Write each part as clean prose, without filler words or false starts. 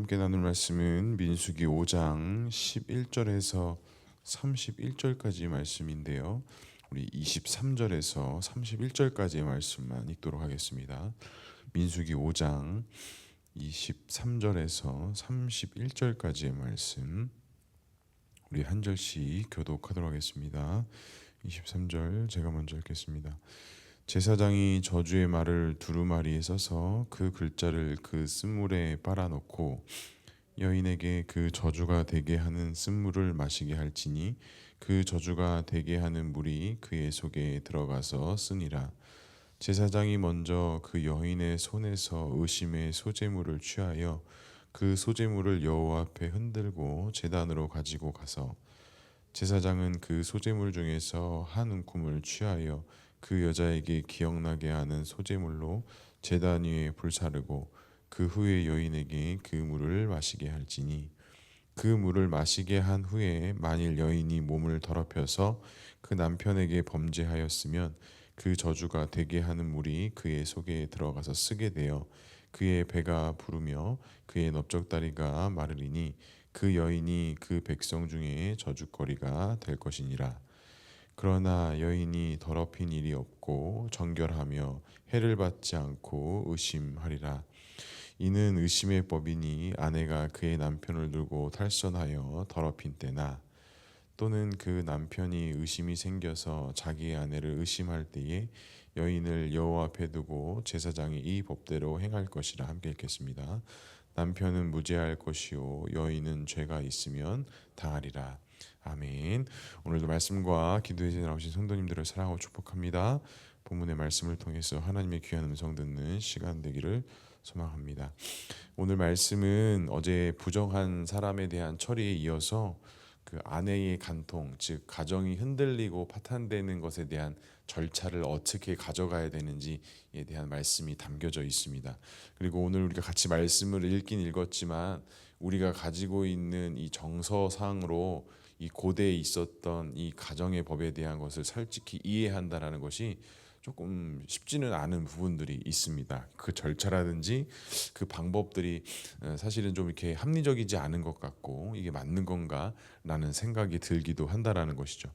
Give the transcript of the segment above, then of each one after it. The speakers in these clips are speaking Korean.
함께 나눌 말씀은 민수기 5장 11절에서 31절까지 말씀인데요. 우리 23절에서 31절까지의 말씀만 읽도록 하겠습니다. 민수기 5장 23절에서 31절까지의 말씀 우리 한 절씩 교독하도록 하겠습니다. 23절 제가 먼저 읽겠습니다. 제사장이 저주의 말을 두루마리에 써서 그 글자를 그 쓴물에 빨아넣고 여인에게 그 저주가 되게 하는 쓴물을 마시게 할지니 그 저주가 되게 하는 물이 그의 속에 들어가서 쓰니라. 제사장이 먼저 그 여인의 손에서 의심의 소재물을 취하여 그 소재물을 여호와 앞에 흔들고 제단으로 가지고 가서 제사장은 그 소재물 중에서 한 움큼을 취하여 그 여자에게 기억나게 하는 소재물로 제단 위에 불사르고 그 후에 여인에게 그 물을 마시게 할지니 그 물을 마시게 한 후에 만일 여인이 몸을 더럽혀서 그 남편에게 범죄하였으면 그 저주가 되게 하는 물이 그의 속에 들어가서 쓰게 되어 그의 배가 부르며 그의 넓적다리가 마르리니 그 여인이 그 백성 중에 저주거리가 될 것이니라. 그러나 여인이 더럽힌 일이 없고 정결하며 해를 받지 않고 의심하리라. 이는 의심의 법이니 아내가 그의 남편을 두고 탈선하여 더럽힌 때나 또는 그 남편이 의심이 생겨서 자기의 아내를 의심할 때에 여인을 여호와 앞에 두고 제사장이 이 법대로 행할 것이라. 함께 읽겠습니다. 남편은 무죄할 것이요 여인은 죄가 있으면 당하리라. 아멘. 오늘도 말씀과 기도의 자리에 나오신 성도님들을 사랑하고 축복합니다. 본문의 말씀을 통해서 하나님의 귀한 음성 듣는 시간 되기를 소망합니다. 오늘 말씀은 어제 부정한 사람에 대한 처리에 이어서 그 아내의 간통, 즉 가정이 흔들리고 파탄되는 것에 대한 절차를 어떻게 가져가야 되는지에 대한 말씀이 담겨져 있습니다. 그리고 오늘 우리가 같이 말씀을 읽긴 읽었지만 우리가 가지고 있는 이 정서상으로 이 고대에 있었던 이 가정의 법에 대한 것을 솔직히 이해한다라는 것이 조금 쉽지는 않은 부분들이 있습니다. 그 절차라든지 그 방법들이 사실은 좀 이렇게 합리적이지 않은 것 같고 이게 맞는 건가라는 생각이 들기도 한다라는 것이죠.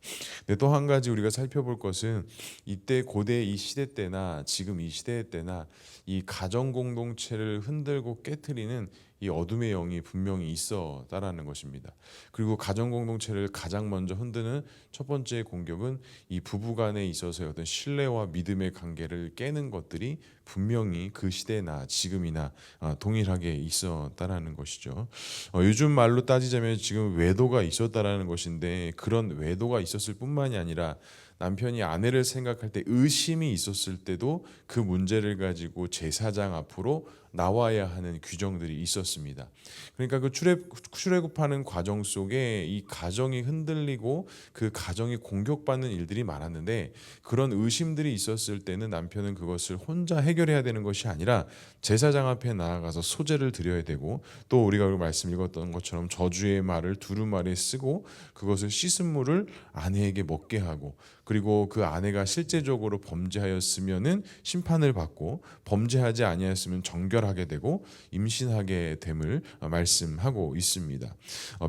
근데 또 한 가지 우리가 살펴볼 것은 이때 고대 이 시대 때나 지금 이 시대 때나 이 가정 공동체를 흔들고 깨트리는 이 어둠의 영이 분명히 있었다라는 것입니다. 그리고 가정 공동체를 가장 먼저 흔드는 첫 번째 공격은 이 부부간에 있어서의 어떤 신뢰와 믿음의 관계를 깨는 것들이 분명히 그 시대나 지금이나 동일하게 있었다라는 것이죠. 요즘 말로 따지자면 지금 외도가 있었다라는 것인데 그런 외도가 있었을 뿐만이 아니라 남편이 아내를 생각할 때 의심이 있었을 때도 그 문제를 가지고 제사장 앞으로 나와야 하는 규정들이 있었습니다. 그러니까 그 출애굽하는 과정 속에 이 가정이 흔들리고 그 가정이 공격받는 일들이 많았는데 그런 의심들이 있었을 때는 남편은 그것을 혼자 해결해야 되는 것이 아니라 제사장 앞에 나아가서 소제를 드려야 되고 또 우리가 말씀 읽었던 것처럼 저주의 말을 두루마리에 쓰고 그것을 씻은 물을 아내에게 먹게 하고 그리고 그 아내가 실제적으로 범죄하였으면은 심판을 받고 범죄하지 아니하였으면 정결하게 되고 임신하게 됨을 말씀하고 있습니다.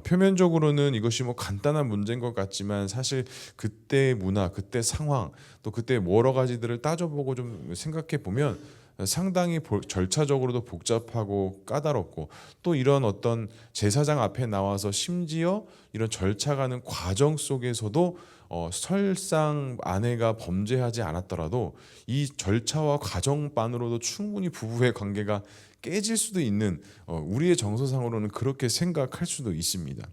표면적으로는 이것이 뭐 간단한 문제인 것 같지만 사실 그때 문화, 그때 상황, 또 그때 여러 가지들을 따져보고 좀 생각해 보면 상당히 절차적으로도 복잡하고 까다롭고 또 이런 어떤 제사장 앞에 나와서 심지어 이런 절차 가는 과정 속에서도 설상 아내가 범죄하지 않았더라도 이 절차와 과정만으로도 충분히 부부의 관계가 깨질 수도 있는 우리의 정서상으로는 그렇게 생각할 수도 있습니다.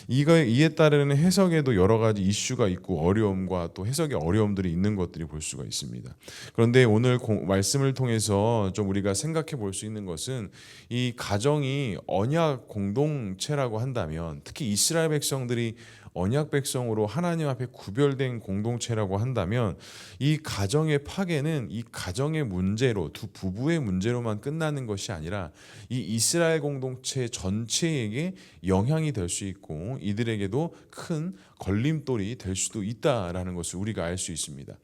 이에 따르는 해석에도 여러 가지 이슈가 있고 어려움과 또 해석의 어려움들이 있는 것들이 볼 수가 있습니다. 그런데 오늘 말씀을 통해서 좀 우리가 생각해 볼 수 있는 것은 이 가정이 언약 공동체라고 한다면 특히 이스라엘 백성들이 언약 백성으로 하나님 앞에 구별된 공동체라고 한다면 이 가정의 파괴는 이 가정의 문제로 두 부부의 문제로만 끝나는 것이 아니라 이 이스라엘 공동체 전체에게 영향이 될 수 있고 이들에게도 큰 걸림돌이 될 수도 있다라는 것을 우리가 알 수 있습니다.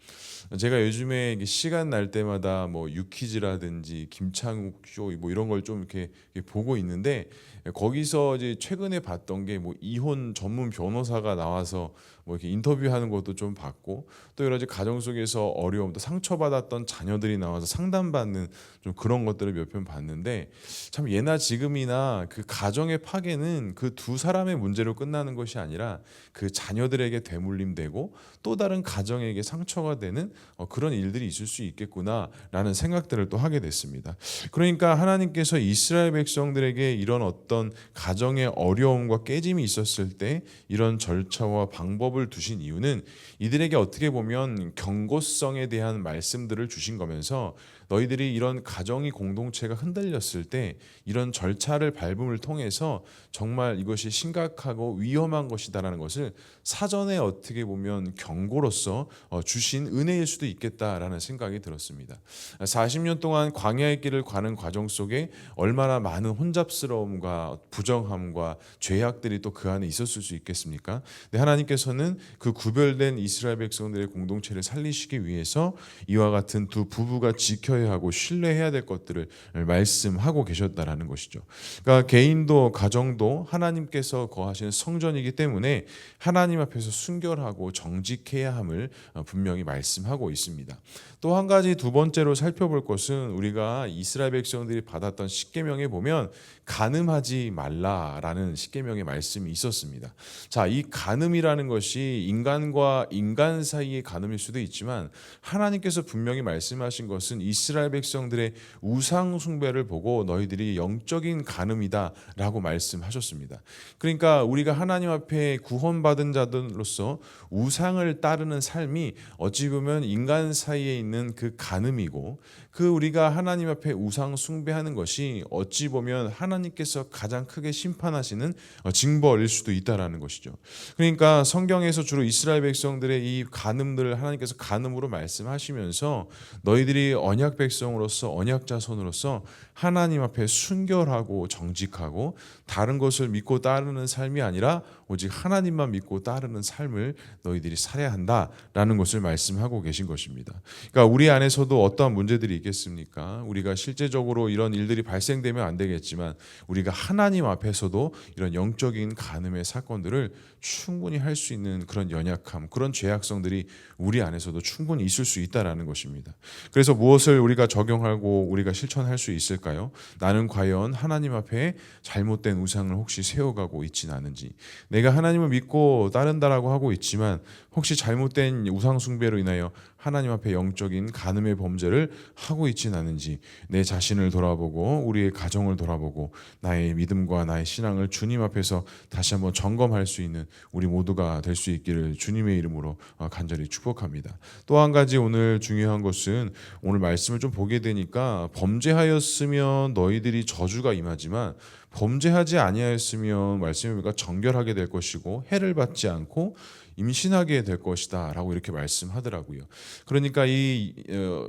제가 요즘에 시간 날 때마다 뭐 유퀴즈라든지 김창욱 쇼 뭐 이런 걸 좀 이렇게 보고 있는데, 거기서 이제 최근에 봤던 게 뭐 이혼 전문 변호사가 나와서 뭐 이렇게 인터뷰하는 것도 좀 봤고, 또 여러 가지 가정 속에서 어려움, 또 상처받았던 자녀들이 나와서 상담받는 좀 그런 것들을 몇 편 봤는데, 참 예나 지금이나 그 가정의 파괴는 그 두 사람의 문제로 끝나는 것이 아니라 그 자녀들에게 대물림되고 또 다른 가정에게 상처가 되는 그런 일들이 있을 수 있겠구나라는 생각들을 또 하게 됐습니다. 그러니까 하나님께서 이스라엘 백성들에게 이런 어떤 가정의 어려움과 깨짐이 있었을 때 이런 절차와 방법을 두신 이유는 이들에게 어떻게 보면 경고성에 대한 말씀들을 주신 거면서, 너희들이 이런 가정이 공동체가 흔들렸을 때 이런 절차를 밟음을 통해서 정말 이것이 심각하고 위험한 것이다라는 것을 사전에 어떻게 보면 경고로서 주신 은혜일 수도 있겠다라는 생각이 들었습니다. 40년 동안 광야의 길을 가는 과정 속에 얼마나 많은 혼잡스러움과 부정함과 죄악들이 또 그 안에 있었을 수 있겠습니까? 근데 하나님께서는 그 구별된 이스라엘 백성들의 공동체를 살리시기 위해서 이와 같은 두 부부가 지켜야 하고 신뢰해야 될 것들을 말씀하고 계셨다라는 것이죠. 그러니까 개인도 가정도 하나님께서 거하시는 성전이기 때문에 하나님 앞에서 순결하고 정직해야 함을 분명히 말씀하고 있습니다. 또 한 가지, 두 번째로 살펴볼 것은, 우리가 이스라엘 백성들이 받았던 십계명에 보면 간음하지 말라라는 십계명의 말씀이 있었습니다. 자, 이 간음이라는 것이 인간과 인간 사이의 간음일 수도 있지만, 하나님께서 분명히 말씀하신 것은 이스라엘 백성들의 우상 숭배를 보고 너희들이 영적인 간음이다라고 말씀하셨습니다. 그러니까 우리가 하나님 앞에 구원받은 자들로서 우상을 따르는 삶이 어찌 보면 인간 사이에 있는 그 간음이고, 그 우리가 하나님 앞에 우상 숭배하는 것이 어찌 보면 하나님께서 가장 크게 심판하시는 징벌일 수도 있다라는 것이죠. 그러니까 성경에서 주로 이스라엘 백성들의 이 간음들을 하나님께서 간음으로 말씀하시면서, 너희들이 언약 백성으로서 언약 자손으로서 하나님 앞에 순결하고 정직하고 다른 것을 믿고 따르는 삶이 아니라 오직 하나님만 믿고 따르는 삶을 너희들이 살아야 한다라는 것을 말씀하고 계신 것입니다. 그러니까 우리 안에서도 어떠한 문제들이 있겠습니까? 우리가 실제적으로 이런 일들이 발생되면 안 되겠지만, 우리가 하나님 앞에서도 이런 영적인 간음의 사건들을 충분히 할 수 있는 그런 연약함, 그런 죄악성들이 우리 안에서도 충분히 있을 수 있다라는 것입니다. 그래서 무엇을 우리가 적용하고 우리가 실천할 수 있을까요? 나는 과연 하나님 앞에 잘못된 우상을 혹시 세워가고 있지는 않은지, 내가 하나님을 믿고 따른다라고 하고 있지만 혹시 잘못된 우상 숭배로 인하여 하나님 앞에 영적인 간음의 범죄를 하고 있지는 않은지, 내 자신을 돌아보고 우리의 가정을 돌아보고 나의 믿음과 나의 신앙을 주님 앞에서 다시 한번 점검할 수 있는 우리 모두가 될 수 있기를 주님의 이름으로 간절히 축복합니다. 또 한 가지 오늘 중요한 것은, 오늘 말씀을 좀 보게 되니까 범죄하였으면 너희들이 저주가 임하지만 범죄하지 아니하였으면 말씀에 보니까 정결하게 될 것이고 해를 받지 않고 임신하게 될 것이다 라고 이렇게 말씀하더라고요. 그러니까 이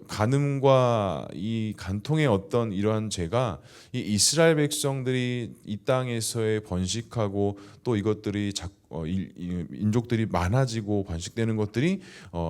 간음과 이 간통의 어떤 이러한 죄가 이 이스라엘 백성들이 이 땅에서의 번식하고 또 이것들이 민족들이 많아지고 번식되는 것들이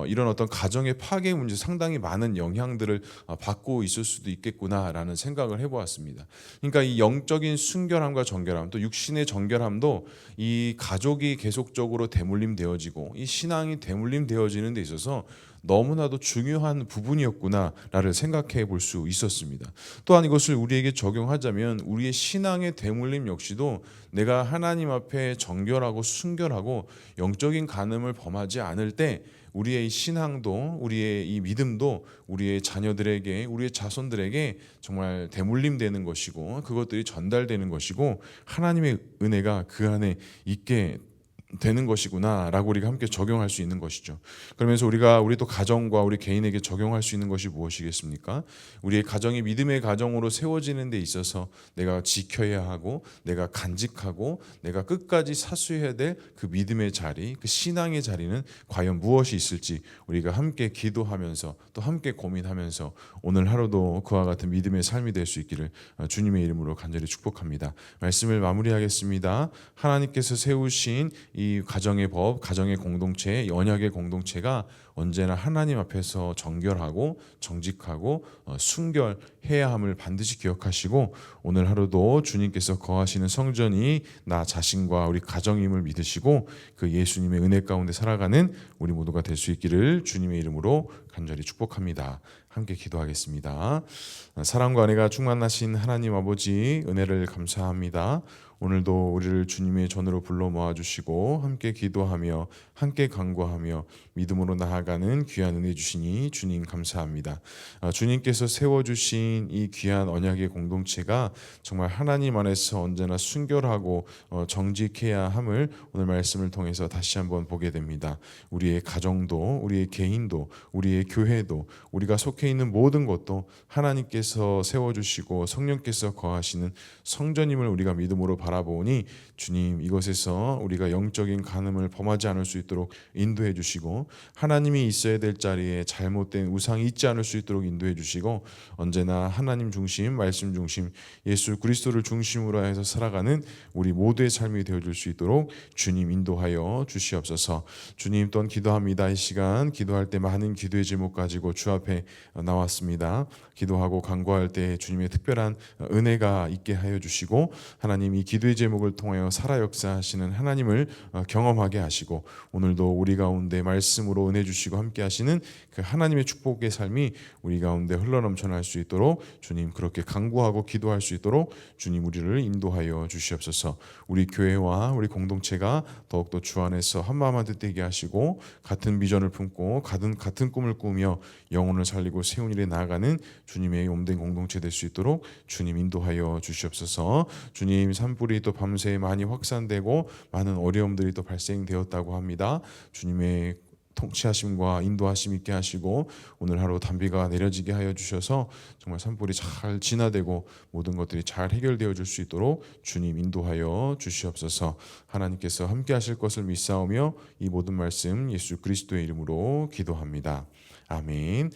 이런 어떤 가정의 파괴 문제, 상당히 많은 영향들을 받고 있을 수도 있겠구나라는 생각을 해보았습니다. 그러니까 이 영적인 순결함과 정결함, 또 육신의 정결함도 이 가족이 계속적으로 대물림되어지고 이 신앙이 대물림되어지는 데 있어서 너무나도 중요한 부분이었구나라를 생각해 볼 수 있었습니다. 또한 이것을 우리에게 적용하자면, 우리의 신앙의 대물림 역시도 내가 하나님 앞에 정결하고 순결하고 영적인 간음을 범하지 않을 때 우리의 신앙도, 우리의 이 믿음도 우리의 자녀들에게, 우리의 자손들에게 정말 대물림되는 것이고, 그것들이 전달되는 것이고, 하나님의 은혜가 그 안에 있게 되는 것이구나라고 우리가 함께 적용할 수 있는 것이죠. 그러면서 우리 또 가정과 우리 개인에게 적용할 수 있는 것이 무엇이겠습니까? 우리의 가정이 믿음의 가정으로 세워지는 데 있어서 내가 지켜야 하고, 내가 간직하고, 내가 끝까지 사수해야 될 그 믿음의 자리, 그 신앙의 자리는 과연 무엇이 있을지 우리가 함께 기도하면서 또 함께 고민하면서 오늘 하루도 그와 같은 믿음의 삶이 될 수 있기를 주님의 이름으로 간절히 축복합니다. 말씀을 마무리하겠습니다. 하나님께서 세우신 이 가정의 법, 가정의 공동체, 언약의 공동체가 언제나 하나님 앞에서 정결하고 정직하고 순결해야 함을 반드시 기억하시고, 오늘 하루도 주님께서 거하시는 성전이 나 자신과 우리 가정임을 믿으시고 그 예수님의 은혜 가운데 살아가는 우리 모두가 될 수 있기를 주님의 이름으로 간절히 축복합니다. 함께 기도하겠습니다. 사랑과 은혜가 충만하신 하나님 아버지, 은혜를 감사합니다. 오늘도 우리를 주님의 전으로 불러 모아주시고 함께 기도하며 함께 간구하며 믿음으로 나아가는 귀한 은혜 주시니 주님 감사합니다. 주님께서 세워주신 이 귀한 언약의 공동체가 정말 하나님 안에서 언제나 순결하고 정직해야 함을 오늘 말씀을 통해서 다시 한번 보게 됩니다. 우리의 가정도, 우리의 개인도, 우리의 교회도, 우리가 속해 있는 모든 것도 하나님께서 세워주시고 성령께서 거하시는 성전임을 우리가 믿음으로 바라보니 주님, 이것에서 우리가 영적인 간음을 범하지 않을 수 있도록 인도해 주시고, 하나님이 있어야 될 자리에 잘못된 우상이 있지 않을 수 있도록 인도해 주시고, 언제나 하나님 중심, 말씀 중심, 예수 그리스도를 중심으로 해서 살아가는 우리 모두의 삶이 되어줄 수 있도록 주님 인도하여 주시옵소서. 주님, 또한 기도합니다. 이 시간 기도할 때 많은 기도의 제목 가지고 주 앞에 나왔습니다. 기도하고 간구할 때 주님의 특별한 은혜가 있게 하여 주시고, 하나님 이 기도의 제목을 통하여 살아 역사하시는 하나님을 경험하게 하시고, 오늘도 우리 가운데 말씀으로 은혜 주시고 함께 하시는 그 하나님의 축복의 삶이 우리 가운데 흘러넘쳐날 수 있도록 주님, 그렇게 간구하고 기도할 수 있도록 주님 우리를 인도하여 주시옵소서. 우리 교회와 우리 공동체가 더욱더 주 안에서 한마음 한뜻 되게 하시고 같은 비전을 품고 같은 꿈을 꾸며 영혼을 살리고 세운 일에 나아가는 주님의 몸된 공동체 될 수 있도록 주님 인도하여 주시옵소서. 주님, 산불이 또 밤새 많이 확산되고 많은 어려움들이 또 발생되었다고 합니다. 주님의 통치하심과 인도하심 있게 하시고 오늘 하루 단비가 내려지게 하여 주셔서 정말 산불이 잘 진화되고 모든 것들이 잘 해결되어 줄 수 있도록 주님 인도하여 주시옵소서. 하나님께서 함께 하실 것을 믿사오며 이 모든 말씀 예수 그리스도의 이름으로 기도합니다. 아멘.